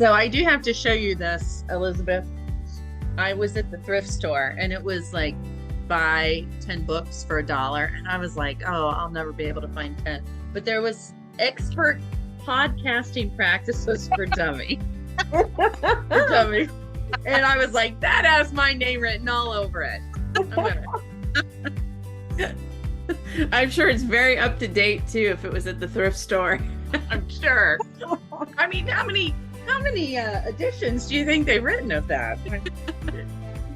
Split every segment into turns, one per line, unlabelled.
So I do have to show you this, Elizabeth. I was at the thrift store and it was like buy 10 books for $1. And I was like, oh, I'll never be able to find 10. But there was expert podcasting practices for dummy. For dummy. And I was like, that has my name written all over it.
I'm sure it's very up to date too if it was at the thrift store.
I'm sure. I mean, how many editions do you think they've written of that?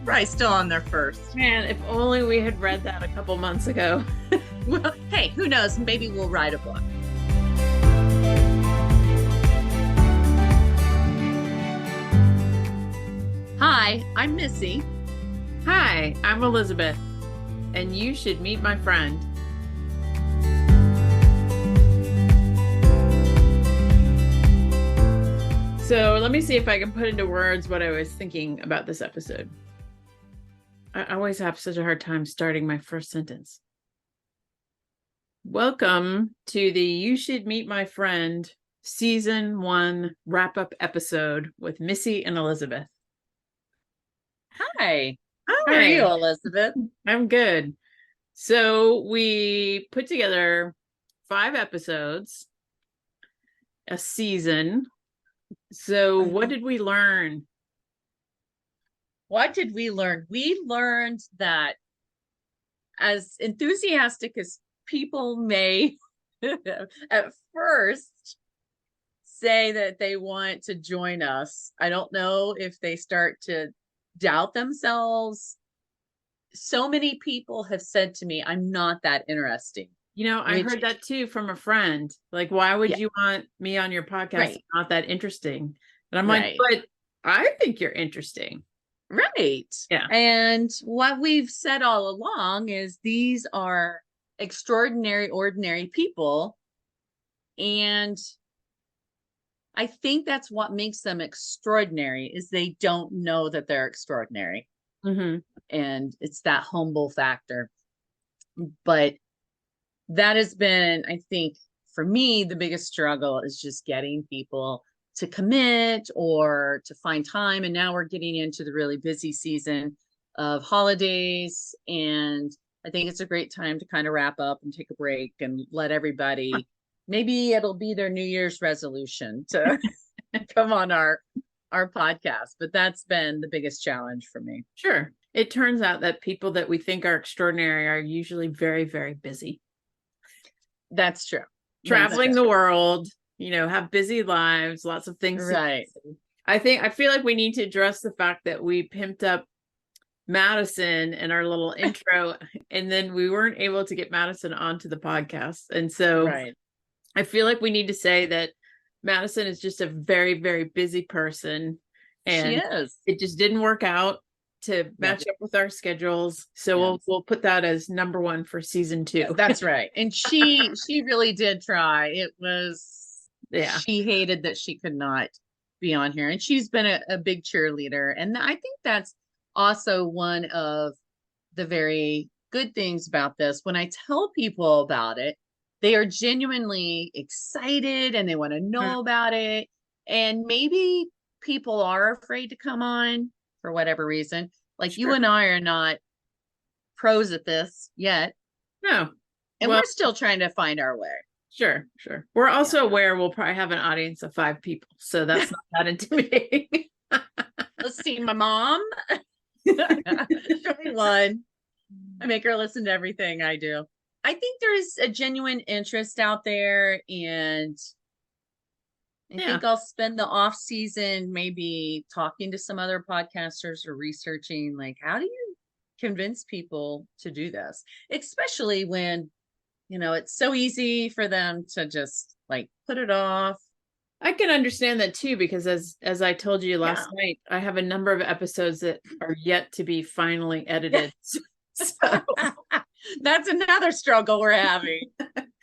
Probably still on their first.
Man, if only we had read that a couple months ago.
Well, hey, who knows? Maybe we'll write a book. Hi, I'm Missy.
Hi, I'm Elizabeth, and you should meet my friend. So let me see if I can put into words what I was thinking about this episode. I always have such a hard time starting my first sentence. Welcome to the You Should Meet My Friend Season 1 wrap-up episode with Missy and Elisabeth.
Hi. How are you, Elizabeth?
I'm good. So we put together 5 episodes, a season. So what did we learn?
What did we learn? We learned that as enthusiastic as people may at first say that they want to join us, I don't know if they start to doubt themselves. So many people have said to me, I'm not that interesting.
You know, I heard that too from a friend. Like, why would you want me on your podcast?
Right.
Not that interesting. And I'm like, but I think you're interesting.
Right.
Yeah.
And what we've said all along is these are extraordinary, ordinary people. And I think that's what makes them extraordinary is they don't know that they're extraordinary.
Mm-hmm.
And it's that humble factor. But that has been, I think, for me, the biggest struggle is just getting people to commit or to find time. And now we're getting into the really busy season of holidays. And I think it's a great time to kind of wrap up and take a break and let everybody, maybe it'll be their New Year's resolution to come on our podcast. But that's been the biggest challenge for me.
Sure. It turns out that people that we think are extraordinary are usually very, very busy.
That's true.
Traveling the world, you know, have busy lives, lots of things.
Right.
I feel like we need to address the fact that we pimped up Madison in our little intro, and then we weren't able to get Madison onto the podcast. And so I feel like we need to say that Madison is just a very, very busy person. And
she is.
It just didn't work out to match up with our schedules. So we'll put that as number 1 for season 2.
That's right. And she really did try. It was, she hated that she could not be on here. And she's been a big cheerleader. And I think that's also one of the very good things about this. When I tell people about it, they are genuinely excited and they want to know about it. And maybe people are afraid to come on for whatever reason. Like you and I are not pros at this yet.
No.
And we're still trying to find our way.
Sure. We're also aware we'll probably have an audience of 5 people. So that's not that intimidating.
Let's see, my mom. One. I make her listen to everything I do. I think there's a genuine interest out there, and I think I'll spend the off season maybe talking to some other podcasters or researching, like, how do you convince people to do this? Especially when, you know, it's so easy for them to just like put it off.
I can understand that too, because as I told you last night, I have a number of episodes that are yet to be finally edited. So
that's another struggle we're having.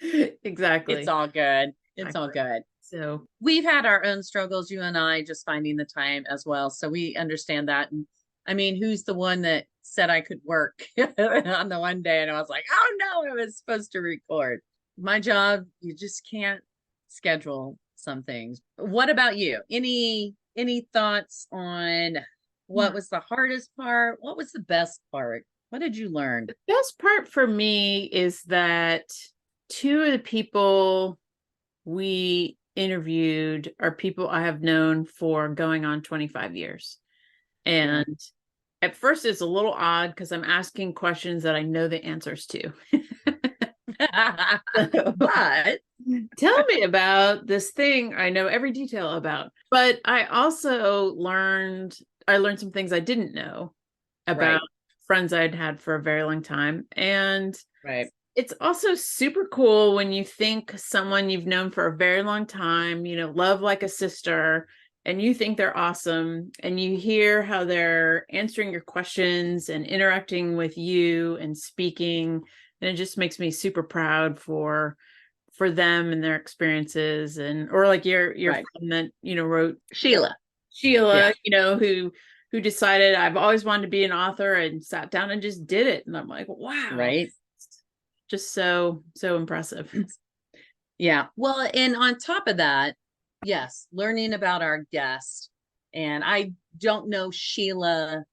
Exactly.
It's all good. It's all good.
So
we've had our own struggles, you and I, just finding the time as well. So we understand that. And I mean, who's the one that said I could work on the one day? And I was like, oh no, I was supposed to record. My job, you just can't schedule some things. What about you? Any any thoughts on what was the hardest part? What was the best part? What did you learn?
The best part for me is that two of the people we interviewed are people I have known for going on 25 years. And at first it's a little odd because I'm asking questions that I know the answers to.
But
tell me about this thing I know every detail about. But I also learned some things I didn't know about friends I'd had for a very long time. And it's also super cool when you think someone you've known for a very long time, you know, love like a sister, and you think they're awesome, and you hear how they're answering your questions and interacting with you and speaking. And it just makes me super proud for them and their experiences. And or like your friend that, you know, wrote
Sheila,
you know, who decided I've always wanted to be an author and sat down and just did it. And I'm like, wow. Just so impressive.
Yeah. Well, and on top of that, yes, learning about our guest. And I don't know Sheila.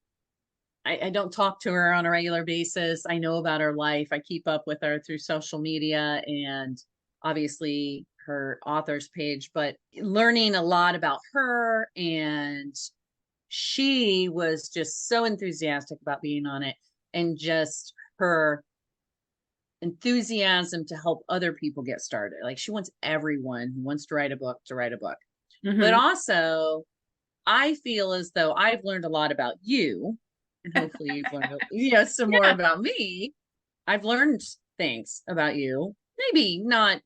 I don't talk to her on a regular basis. I know about her life. I keep up with her through social media and obviously her author's page, but learning a lot about her, and she was just so enthusiastic about being on it, and just her enthusiasm to help other people get started. Like, she wants everyone who wants to write a book to write a book. But also, I feel as though I've learned a lot about you, and hopefully you've learned some more about me. I've learned things about you, maybe not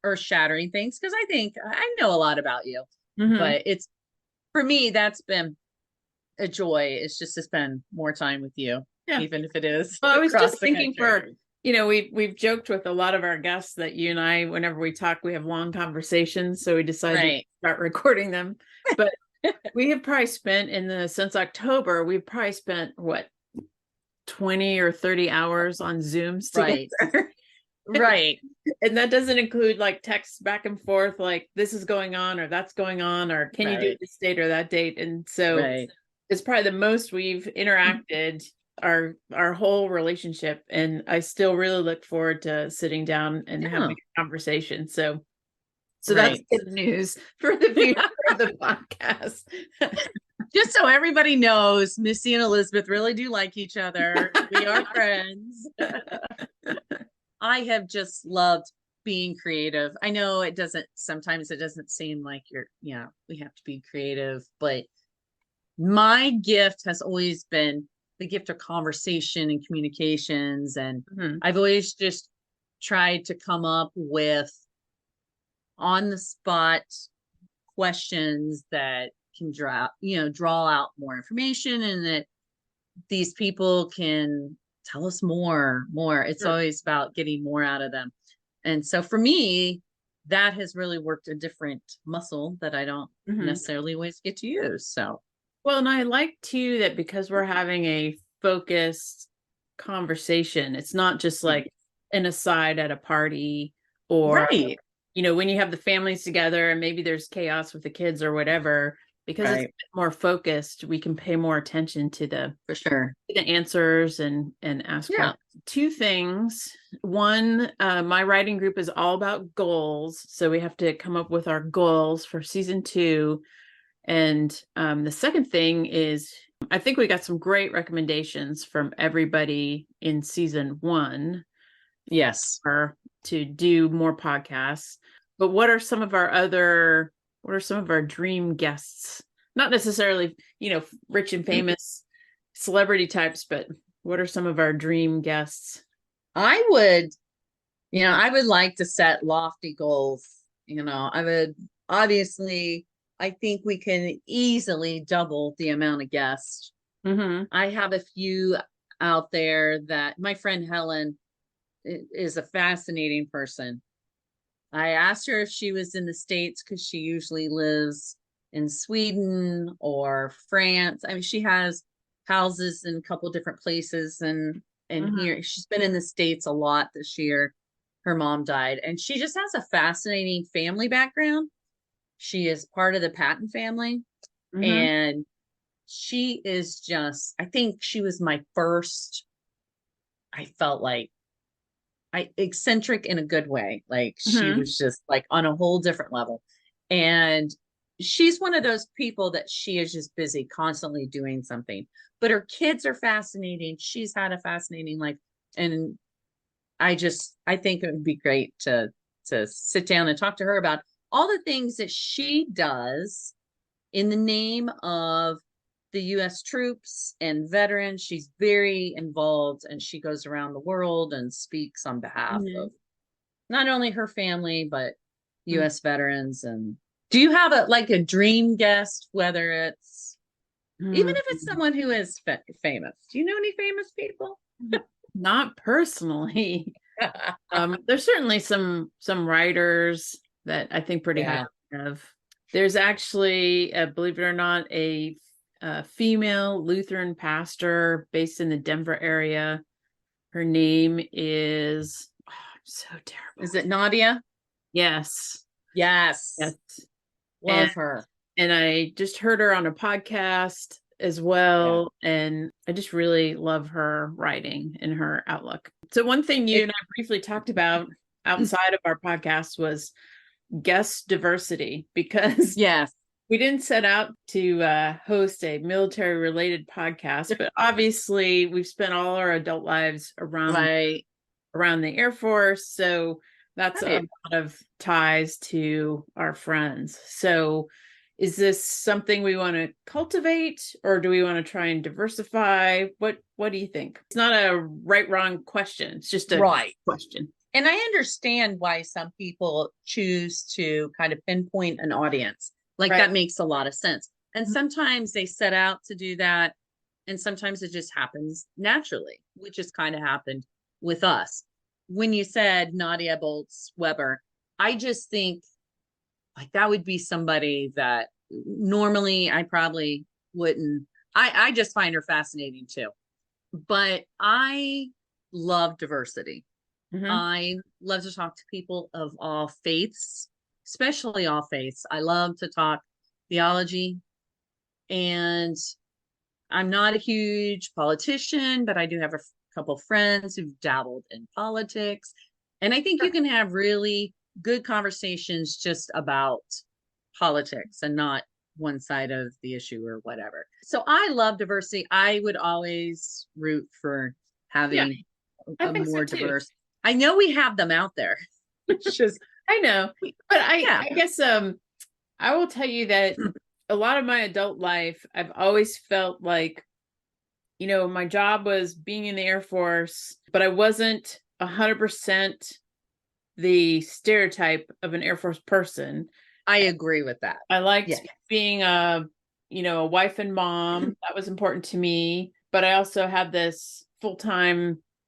earth-shattering things, because I think I know a lot about you. But it's, for me, that's been a joy. It's just to spend more time with you, even if it is.
Well, I was just thinking you know, we've joked with a lot of our guests that you and I, whenever we talk, we have long conversations. So we decided to start recording them. But we have probably spent since October, we've probably spent what, 20 or 30 hours on Zooms together. And that doesn't include like texts back and forth, like this is going on or that's going on, or can you do this date or that date? And so it's probably the most we've interacted our whole relationship. And I still really look forward to sitting down and having a conversation. So that's good news for the future of the podcast.
Just so everybody knows, Missy and Elisabeth really do like each other. We are friends. I have just loved being creative. I know sometimes it doesn't seem like we have to be creative, but my gift has always been the gift of conversation and communications. And I've always just tried to come up with on the spot questions that can draw out more information, and that these people can tell us more. It's always about getting more out of them. And so for me, that has really worked a different muscle that I don't necessarily always get to use. So,
well, and I like too that because we're having a focused conversation, it's not just like an aside at a party, or you know, when you have the families together and maybe there's chaos with the kids or whatever, because it's more focused, we can pay more attention to the answers and ask questions. Two things. One, my writing group is all about goals. So we have to come up with our goals for season 2. And the second thing is, I think we got some great recommendations from everybody in season 1. To do more podcasts. But what are some of our dream guests? Not necessarily, you know, rich and famous celebrity types, but what are some of our dream guests?
I would like to set lofty goals. I think we can easily double the amount of guests. I have a few out there that my friend Helen is a fascinating person. I asked her if she was in the States, because she usually lives in Sweden or France. I mean, she has houses in a couple different places, and here she's been in the States a lot this year. Her mom died, and she just has a fascinating family background. She is part of the Patton family.
Mm-hmm.
And she is just, I think she was my first, I felt like eccentric in a good way. Like she
Mm-hmm.
was just like on a whole different level. And she's one of those people that she is just busy constantly doing something. But her kids are fascinating. She's had a fascinating life. And I think it would be great to sit down and talk to her about all the things that she does in the name of the US troops and veterans. She's very involved, and she goes around the world and speaks on behalf
Mm-hmm.
of not only her family, but US veterans. And do you have a dream guest, whether it's, even if it's
Mm-hmm.
someone who is famous? Do you know any famous people?
Not personally. There's certainly some writers that I think pretty highly
Yeah.
of. There's actually, believe it or not, a female Lutheran pastor based in the Denver area. Her name is, oh, I'm so terrible.
Is it Nadia?
Yes.
Yes.
Yes.
Love her.
And I just heard her on a podcast as well. Yeah. And I just really love her writing and her outlook. So one thing you and I briefly talked about outside of our podcast was guest diversity, because
yes,
we didn't set out to host a military related podcast, but obviously we've spent all our adult lives around the Air Force. So that's a lot of ties to our friends. So is this something we want to cultivate, or do we want to try and diversify? What do you think? It's not a right, wrong question. It's just a question.
And I understand why some people choose to kind of pinpoint an audience. Like that makes a lot of sense. And sometimes they set out to do that. And sometimes it just happens naturally, which has kind of happened with us. When you said Nadia Boltz Weber, I just think like that would be somebody that normally I probably wouldn't. I just find her fascinating too. But I love diversity.
Mm-hmm.
I love to talk to people of all faiths, especially all faiths. I love to talk theology, and I'm not a huge politician, but I do have a couple friends who've dabbled in politics. And I think you can have really good conversations just about politics and not one side of the issue or whatever. So I love diversity. I would always root for having a more diverse. I know we have them out there.
It's just, I know, but I guess I will tell you that a lot of my adult life, I've always felt like, my job was being in the Air Force, but I wasn't 100% the stereotype of an Air Force person.
I agree with that.
I liked being a wife and mom. That was important to me. But I also had this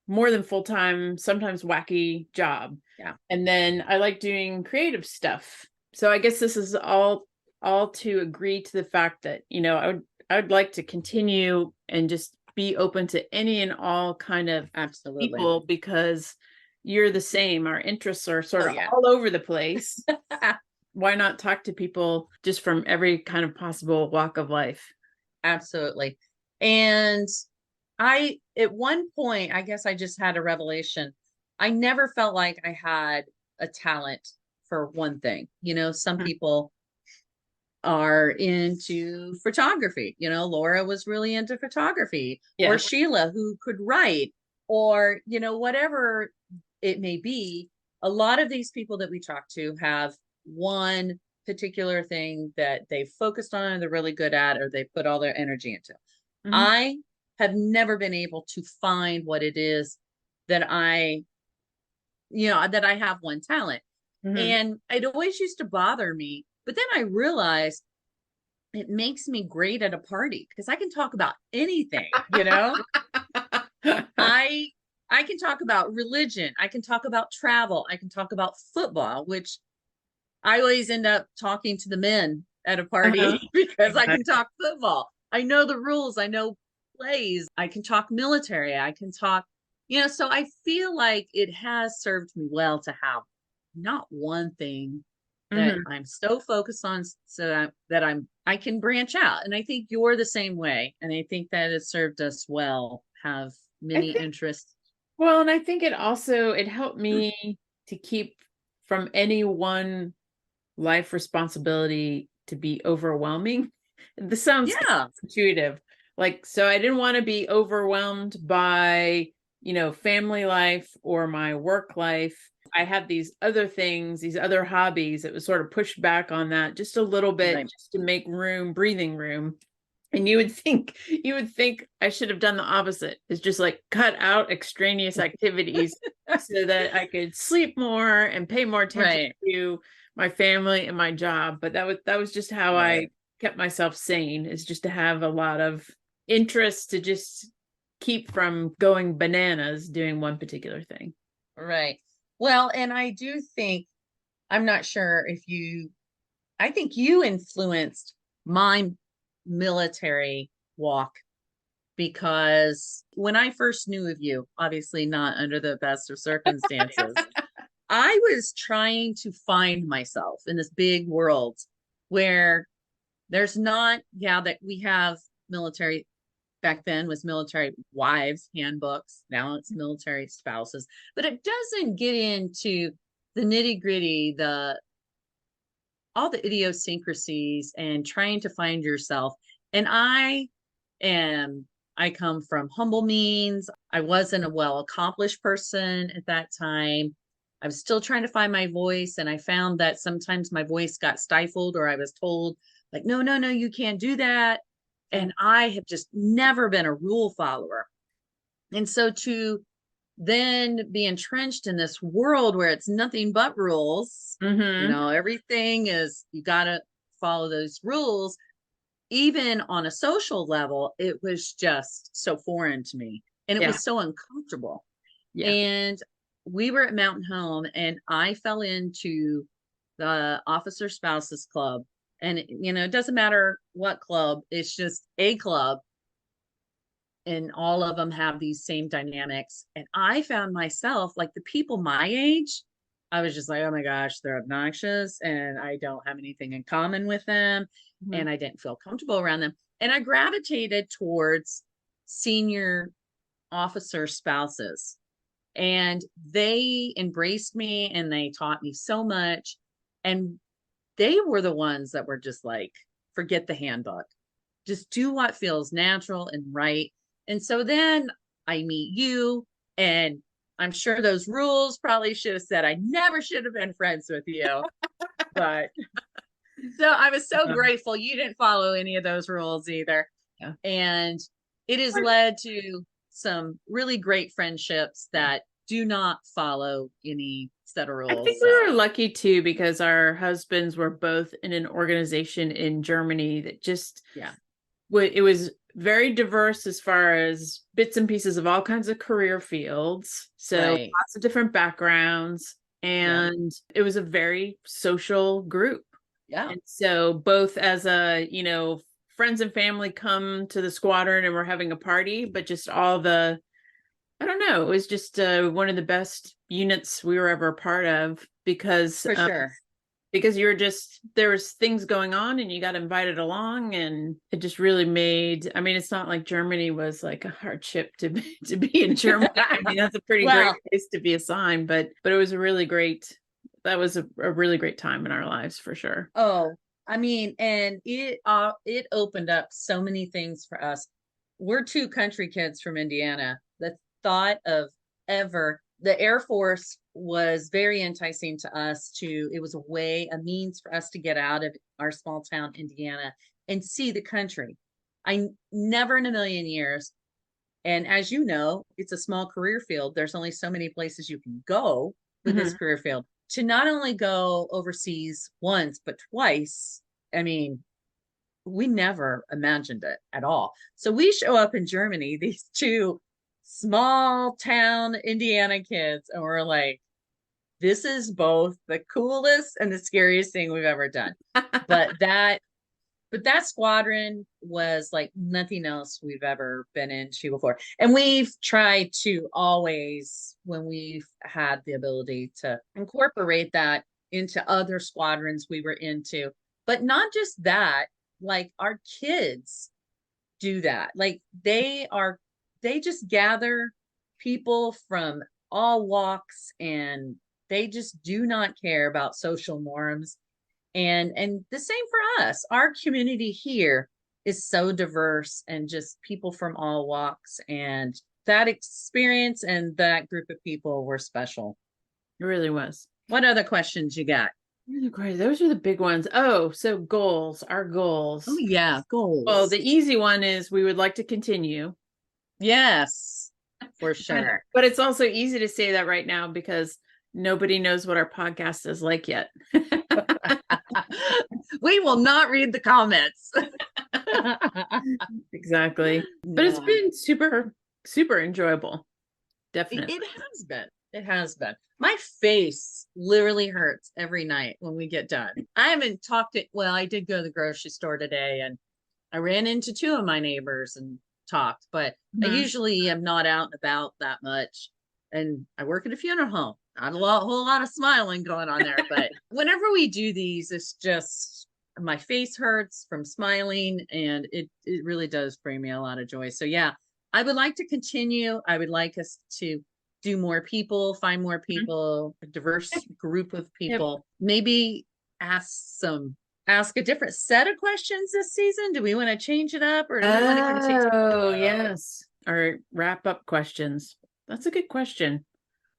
more than full-time, sometimes wacky job.
Yeah.
And then I like doing creative stuff. So I guess this is all to agree to the fact that, I would like to continue and just be open to any and all kind of people, because you're the same. Our interests are sort of all over the place. Why not talk to people just from every kind of possible walk of life?
Absolutely. And at one point, I guess I just had a revelation. I never felt like I had a talent for one thing. Some people are into photography. Laura was really into photography, or Sheila, who could write, or, whatever it may be. A lot of these people that we talk to have one particular thing that they've focused on and they're really good at, or they put all their energy into. Mm-hmm. I have never been able to find what it is that I have one talent. Mm-hmm. And it always used to bother me. But then I realized it makes me great at a party because I can talk about anything, I can talk about religion. I can talk about travel. I can talk about football, which I always end up talking to the men at a party because I can talk football. I know the rules. I know plays. I can talk military. I can talk, so I feel like it has served me well to have not one thing, that
Mhm.
I'm so focused on so that I can branch out. And I think you're the same way. And I think that has served us well, have
I
many
think,
interests.
well, and I think it helped me to keep from any one life responsibility to be overwhelming. This sounds
Yeah.
intuitive. Like, so I didn't want to be overwhelmed by, family life or my work life. I had these other things, these other hobbies that was sort of pushed back on that just a little bit,
Right.
just to make room, breathing room. And you would think I should have done the opposite. It's just like cut out extraneous activities so that I could sleep more and pay more attention
Right.
to my family and my job. But that was just how
Right.
I kept myself sane, is just to have a lot of interest to just keep from going bananas doing one particular thing.
Right. Well, and I do think, I'm not sure if I think you influenced my military walk, because when I first knew of you, obviously not under the best of circumstances, I was trying to find myself in this big world where there's not, yeah, that we have military, back then was military wives handbooks, now it's military spouses, but it doesn't get into the nitty gritty, the all the idiosyncrasies and trying to find yourself. And am I come from humble means. I wasn't a well accomplished person at that time. I was still trying to find my voice, and I found that sometimes my voice got stifled, or I was told, like, no, no, no, you can't do that. And I have just never been a rule follower. And so to then be entrenched in this world where it's nothing but rules,
Mm-hmm.
everything is, you got to follow those rules. Even on a social level, it was just so foreign to me, and it
Yeah.
was so uncomfortable.
Yeah.
And we were at Mountain Home, and I fell into the Officer Spouses Club. And it doesn't matter what club, it's just a club, and all of them have these same dynamics. And I found myself, like, the people my age, I was just like, oh my gosh, they're obnoxious and I don't have anything in common with them.
Mm-hmm.
And I didn't feel comfortable around them. And I gravitated towards senior officer spouses. And they embraced me and they taught me so much. And they were the ones that were just like, forget the handbook, just do what feels natural and right. And so then I meet you, and I'm sure those rules probably should have said I never should have been friends with you. But so I was so
Yeah.
grateful you didn't follow any of those rules either.
Yeah.
And it has led to some really great friendships that do not follow any set of
I
rules.
think we
So,
were lucky too, because our husbands were both in an organization in Germany that just,
yeah.
it was very diverse as far as bits and pieces of all kinds of career fields. So
Right.
lots of different backgrounds.
Yeah.
And it was a very social group.
Yeah.
And so both as friends and family come to the squadron and we're having a party, but just all the, I don't know, it was just one of the best units we were ever a part of, because
For sure.
there was things going on and you got invited along, and it just really made, I mean, it's not like Germany was like a hardship to be in Germany. I mean, that's a pretty great
Well,
place to be assigned, but it was that was a really great time in our lives for sure.
oh, I mean, and it opened up so many things for us. We're two country kids from Indiana. The thought of ever the Air Force was very enticing to us. It was a means for us to get out of our small town Indiana and see the country. I never in a million years. And as you know, it's a small career field. There's only so many places you can go with this
Mhm.
career field. To not only go overseas once, but twice, I mean, we never imagined it at all. So we show up in Germany, these two small town Indiana kids, and we're like, this is both the coolest and the scariest thing we've ever done. But that squadron was like nothing else we've ever been into before. And we've tried to always, when we've had the ability, to incorporate that into other squadrons we were into. But not just that, like our kids do that. Like they just gather people from all walks, and they just do not care about social norms. And the same for us. Our community here is so diverse, and just people from all walks, and that experience and that group of people were special.
It really was.
What other questions you got?
Great. Those are the big ones. Oh, so goals, our goals.
Oh yeah, goals.
Well, the easy one is we would like to continue.
Yes, for sure.
But it's also easy to say that right now because nobody knows what our podcast is like yet.
We will not read the comments.
Exactly. But it's been super, super enjoyable. Definitely.
It has been. It has been. My face literally hurts every night when we get done. I haven't talked it. Well, I did go to the grocery store today, and I ran into two of my neighbors and talked, but I usually am not out and about that much. And I work at a funeral home. Not a whole lot of smiling going on there, but whenever we do these, it's just my face hurts from smiling, and it really does bring me a lot of joy. So yeah, I would like to continue. I would like us to do more people, find more people, a diverse group of people. Maybe ask a different set of questions this season. Do we want to change it up, or do we want to continue?
Oh, yes. Or wrap up questions. That's a good question.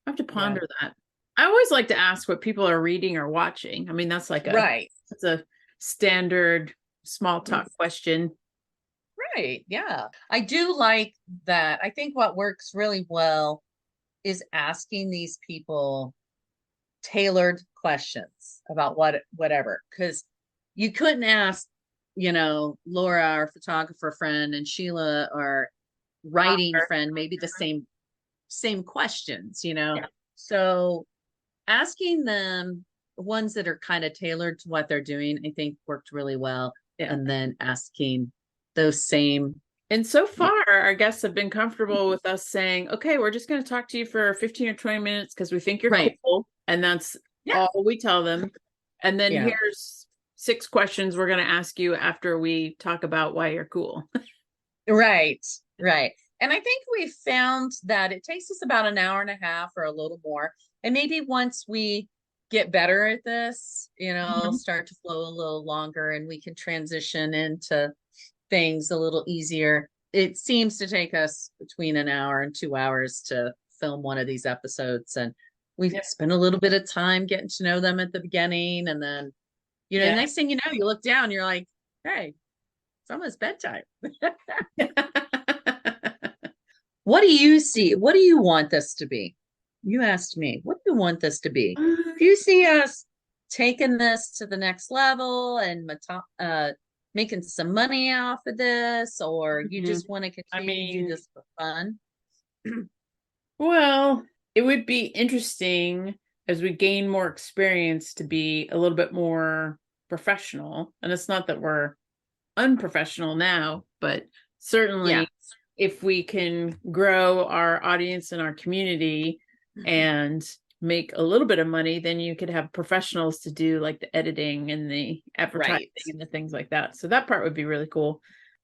I have to ponder that. I always like to ask what people are reading or watching. I mean, that's like that's a standard small talk question.
Right. Yeah. I do like that. I think what works really well is asking these people tailored questions about whatever, because you couldn't ask, Laura, our photographer friend, and Sheila, our writing friend, maybe the same questions, So asking them ones that are kind of tailored to what they're doing, I think worked really well. And then asking those same.
And so far, our guests have been comfortable with us saying, okay, we're just going to talk to you for 15 or 20 minutes because we think you're cool. And that's all we tell them. And then here's 6 questions we're going to ask you after we talk about why you're cool.
Right. And I think we found that it takes us about an hour and a half or a little more. And maybe once we get better at this, start to flow a little longer, and we can transition into things a little easier. It seems to take us between an hour and 2 hours to film one of these episodes. And we spend a little bit of time getting to know them at the beginning. And then, the next thing you know, you look down, you're like, hey, it's almost bedtime. What do you see? What do you want this to be? You asked me, what do you want this to be? Do you see us taking this to the next level and making some money off of this, or you just want to continue to do this for fun?
Well, it would be interesting as we gain more experience to be a little bit more professional. And it's not that we're unprofessional now, but certainly if we can grow our audience and our community and make a little bit of money, then you could have professionals to do like the editing and the advertising and the things like that. So that part would be really cool.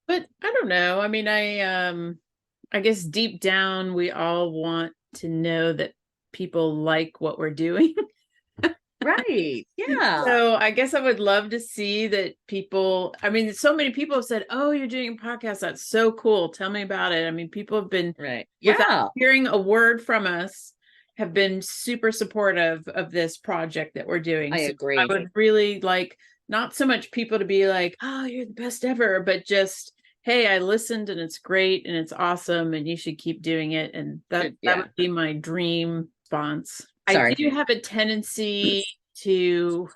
But I don't know. I mean, I guess deep down, we all want to know that people like what we're doing.
Right. Yeah.
So I guess I would love to see that people, I mean, so many people have said, oh, you're doing a podcast. That's so cool. Tell me about it. I mean, people have been, without hearing a word from us, have been super supportive of this project that we're doing.
I agree.
I would really like not so much people to be like, oh, you're the best ever, but just, hey, I listened and it's great and it's awesome and you should keep doing it. And that would be my dream response. I do have a tendency to,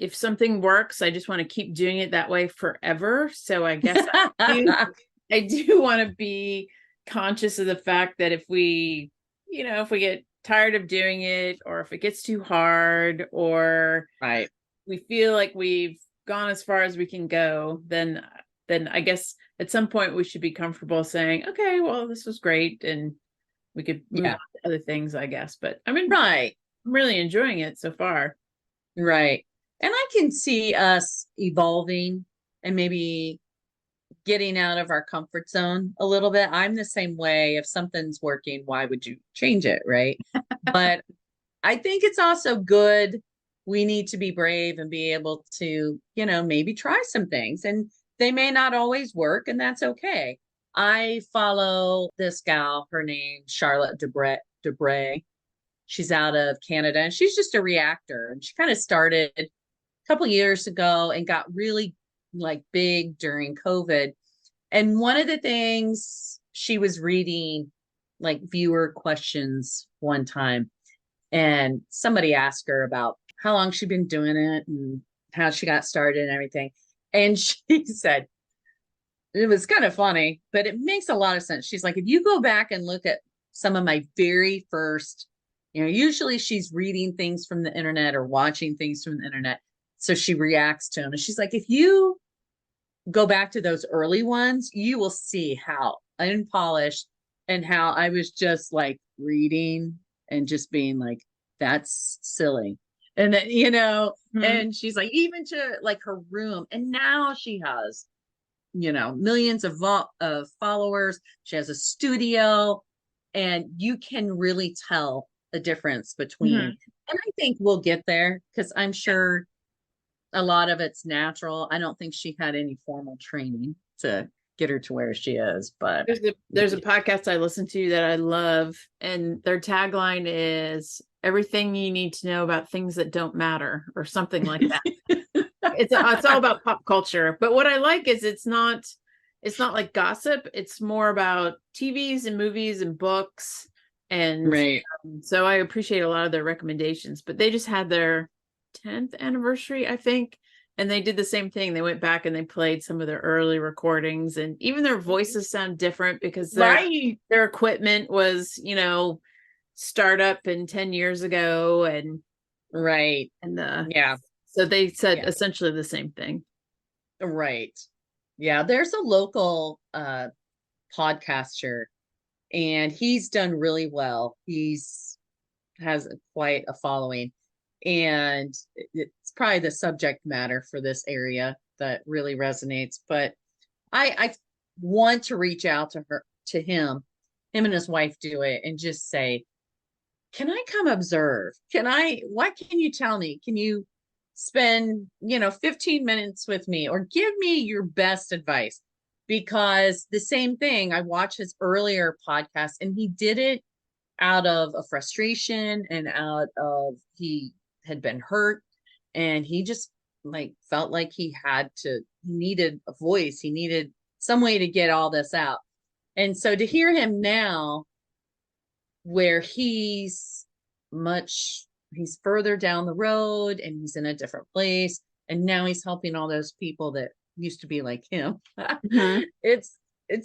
if something works, I just want to keep doing it that way forever. So I guess I do want to be conscious of the fact that if we get tired of doing it, or if it gets too hard, or we feel like we've gone as far as we can go, then I guess at some point we should be comfortable saying, okay, well, this was great. And we could move on to other things, I guess. But I mean, I'm really enjoying it so far.
Right. And I can see us evolving and maybe getting out of our comfort zone a little bit. I'm the same way. If something's working, why would you change it? Right. But I think it's also good. We need to be brave and be able to, maybe try some things, and they may not always work, and that's okay. I follow this gal, her name Charlotte Debray. She's out of Canada, and she's just a reactor. And she kind of started a couple years ago and got really like big during COVID. And one of the things, she was reading like viewer questions one time, and somebody asked her about how long she'd been doing it and how she got started and everything. And she said, it was kind of funny, but it makes a lot of sense. She's like, if you go back and look at some of my very first, usually she's reading things from the internet or watching things from the internet. So she reacts to them. And she's like, if you go back to those early ones, you will see how unpolished and how I was just like reading and just being like, that's silly. And then, and she's like, even to like her room. And now she has, millions of followers. She has a studio, and you can really tell the difference between, and I think we'll get there, because I'm sure a lot of it's natural. I don't think she had any formal training to get her to where she is, but
there's a podcast I listen to that I love, and their tagline is everything you need to know about things that don't matter, or something like that. It's all about pop culture. But what I like is it's not like gossip. It's more about TVs and movies and books. And
right.
So I appreciate a lot of their recommendations, but they just had their 10th anniversary, I think. And they did the same thing. They went back and they played some of their early recordings, and even their voices sound different because their equipment was, startup in 10 years ago. And
right.
And
yeah.
So they said essentially the same thing.
Right. Yeah. There's a local podcaster, and he's done really well. Has quite a following, and it's probably the subject matter for this area that really resonates. But I want to reach out to him and his wife do it, and just say, can I come observe? What can you tell me? Can you spend, 15 minutes with me, or give me your best advice? Because the same thing, I watched his earlier podcast, and he did it out of a frustration and he had been hurt, and he just like felt like he needed a voice. He needed some way to get all this out. And so to hear him now, where he's further down the road, and he's in a different place, and now he's helping all those people that used to be like him. It's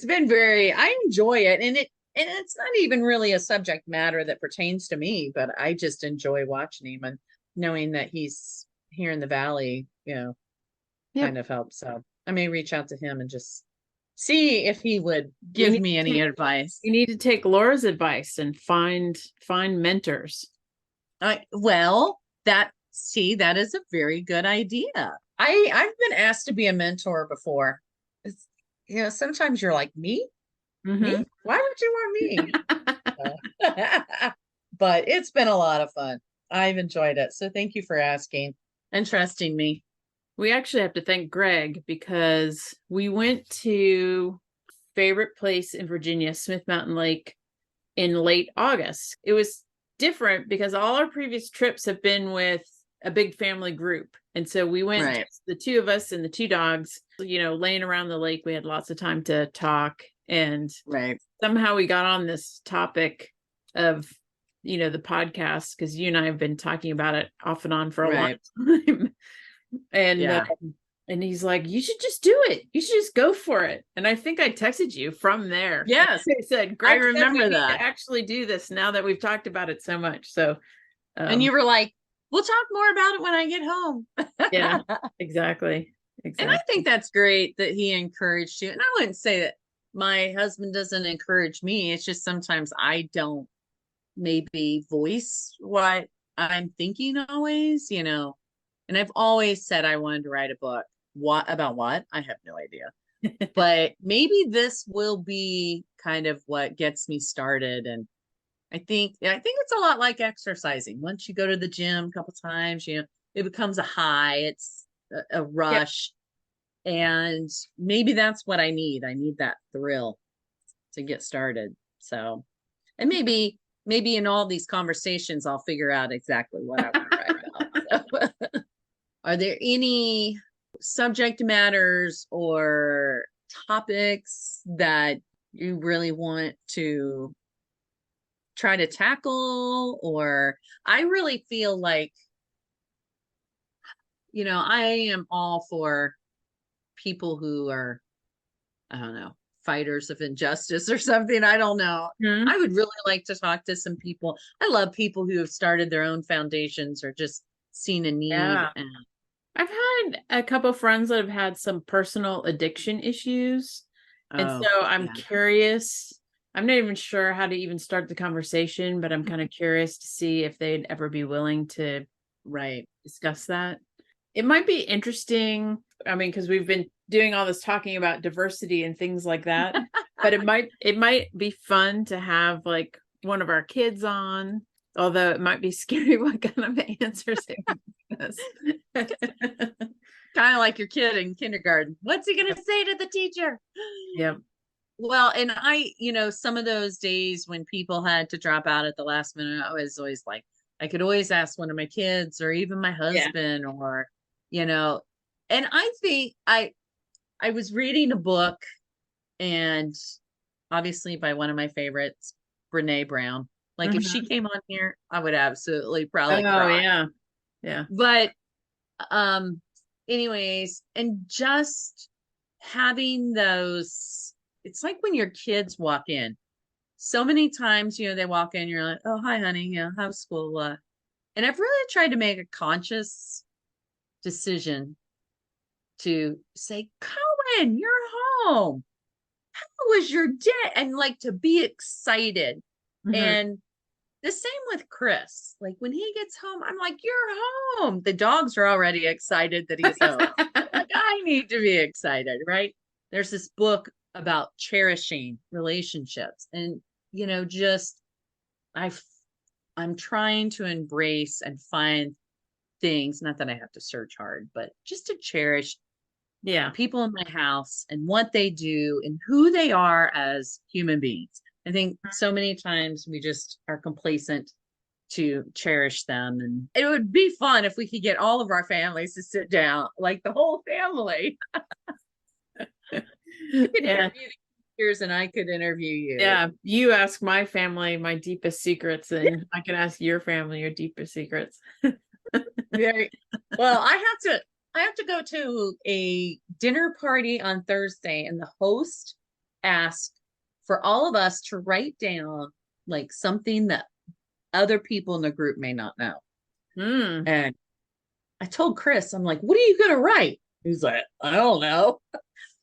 been I enjoy it, and it's not even really a subject matter that pertains to me, but I just enjoy watching him and knowing that he's here in the Valley, kind of helps. So I may reach out to him and just see if he would give me any advice.
You need to take Laura's advice and find mentors.
That is a very good idea. I've been asked to be a mentor before. Sometimes you're like, me? Me? Why would you want me? But it's been a lot of fun. I've enjoyed it. So thank you for asking and trusting me.
We actually have to thank Greg, because we went to favorite place in Virginia, Smith Mountain Lake, in late August. It was different because all our previous trips have been with a big family group. And so we went, the two of us and the two dogs, laying around the lake. We had lots of time to talk. And somehow we got on this topic of, the podcast, because you and I have been talking about it off and on for a long time. And he's like, you should just do it. You should just go for it. And I think I texted you from there.
Yes.
I said, Greg, I remember that. To actually do this now that we've talked about it so much. So,
and you were like, we'll talk more about it when I get home.
Yeah, exactly.
And I think that's great that he encouraged you. And I wouldn't say that my husband doesn't encourage me. It's just sometimes I don't maybe voice what I'm thinking always, and I've always said I wanted to write a book. About what? I have no idea. But maybe this will be kind of what gets me started. And I think it's a lot like exercising. Once you go to the gym a couple times, it becomes a high. It's a rush. Yep. And maybe that's what I need. I need that thrill to get started. So, and maybe in all these conversations, I'll figure out exactly what I want to write about. So, are there any subject matters or topics that you really want to try to tackle? Or I really feel like, I am all for people who are, I don't know, fighters of injustice or something. I don't know. Mm-hmm. I would really like to talk to some people. I love people who have started their own foundations or just seen a need.
Yeah. I've had a couple of friends that have had some personal addiction issues. And so I'm curious. I'm not even sure how to even start the conversation, but I'm kind of curious to see if they'd ever be willing to discuss that. It might be interesting. I mean, because we've been doing all this talking about diversity and things like that, but it might be fun to have like one of our kids on, although it might be scary what kind of answers they give us.
Kind of like your kid in kindergarten. What's he going to say to the teacher?
Yeah.
Well, and some of those days when people had to drop out at the last minute, I was always like, I could always ask one of my kids or even my husband or, and I think I was reading a book, and obviously by one of my favorites, Brene Brown. Like if she came on here, I would absolutely probably cry.
Yeah. Yeah.
But anyways, and just having those, it's like when your kids walk in. So many times, they walk in, you're like, oh, hi, honey, how's school? And I've really tried to make a conscious decision to say, Cohen, you're home. How was your day? And like to be excited. Mm-hmm. And the same with Chris. Like when he gets home, I'm like, you're home. The dogs are already excited that he's home. Like, I need to be excited, right? There's this book about cherishing relationships. And, I'm trying to embrace and find things, not that I have to search hard, but just to cherish people in my house and what they do and who they are as human beings. I think so many times we just are complacent to cherish them. And it would be fun if we could get all of our families to sit down, like the whole family. You could interview the teachers and I could interview you.
Yeah. You ask my family my deepest secrets and I can ask your family your deepest secrets.
Well, I have to go to a dinner party on Thursday, and the host asked for all of us to write down like something that other people in the group may not know. And I told Chris, I'm like, what are you going to write? He's like, I don't know.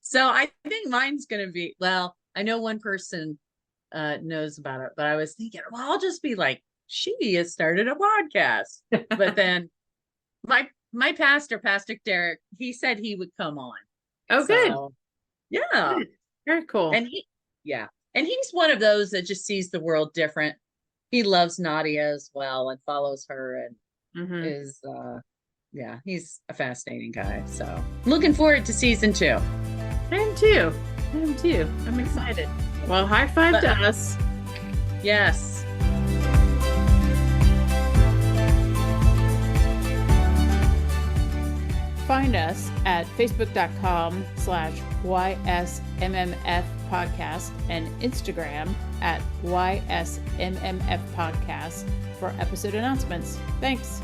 So I think mine's going to be, well, I know one person knows about it, but I was thinking, well, I'll just be like, she has started a podcast. But then my pastor, Pastor Derek, he said he would come on.
Oh, so, good.
Yeah.
Good. Very cool.
And he's one of those that just sees the world different. He loves Nadia as well and follows her and is, he's a fascinating guy. So looking forward to season 2.
I am too. I'm excited. Well, high five to us.
Yes.
Find us at facebook.com/YSMMF podcast and Instagram at YSMMF podcast for episode announcements. Thanks.